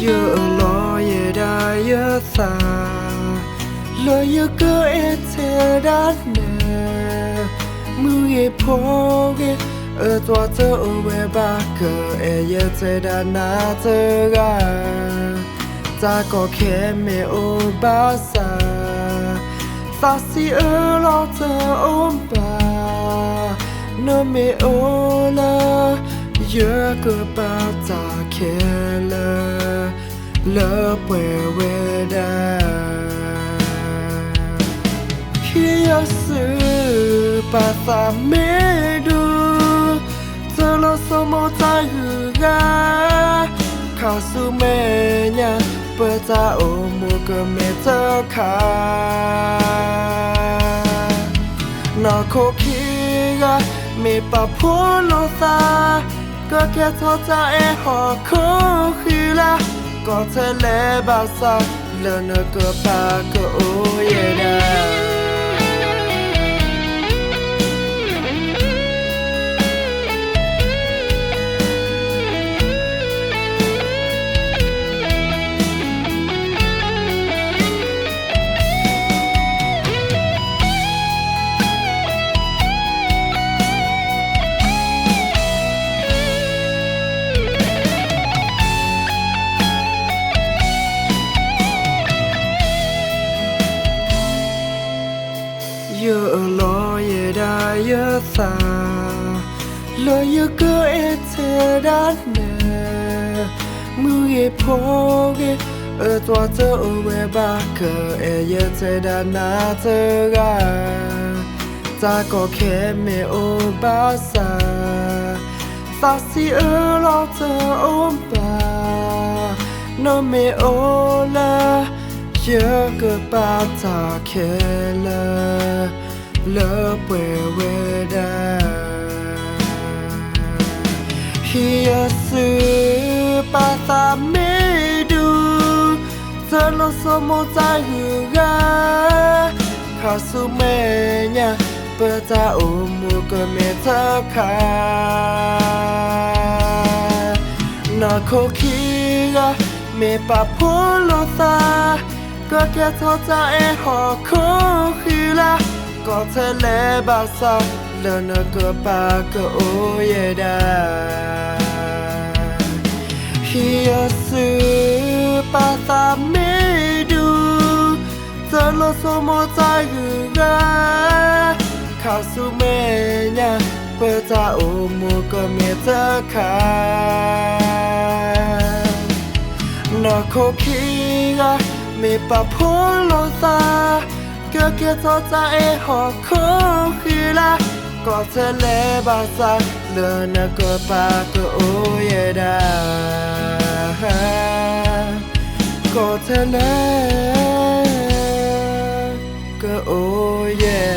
Giờ lo ye đã ye xa lo ye cơ e thế đã nè mưa ye po ye ở toa tơ ở về ba cơ e ye thế đã na tơ ga ta có khe mẹ ô ba sa ta si ở lo tơ ôm ba nó mẹ ô la giờ cơ ba ta khe la lỡ quê quê đà khi sự bà ta mê đu giờ lo số một tay hư ga khảo su mê nha bơ ta ôm mua cơ mê tơ khá nó khô khi ga mê bà phô lô ta cơ kia thô ta e họ khô khi la có thể lẽ bà sao lỡ nợ cơ bà cơ ô ye đà giờ lo ye đã ye xa lo ye cơ e thế đã nè mưa ye po ye ở toa tơ ở về ba cơ e ye thế đã na tơ ga ta có khe mẹ ô ba sa ta si ở lo tơ ôm ba nó mẹ ô la giờ cơ ba ta khe la lỡ quê quê đà khi sự ba ta mê đu giờ lo số một tay hư ga khảo su mê nha bơ ta ôm mua cơ mê thơ khá nó khô khi ga mê bà phô lô ta cơ kia thô ta e họ khô khi la có thể lẽ bà sao lỡ nợ cơ bà cơ ô ye đà khi sự bà ta mê đu giờ lo số một tay hư ga khảo su mê nha bơ ta ôm mua cơ mê tơ khá nó khô khi ga mê bà phô lô ta cơ kia thô ta e họ khô khi la có thể lẽ bà sao lỡ nợ cơ bà cơ ô ye đà có thể lẽ cơ ô ye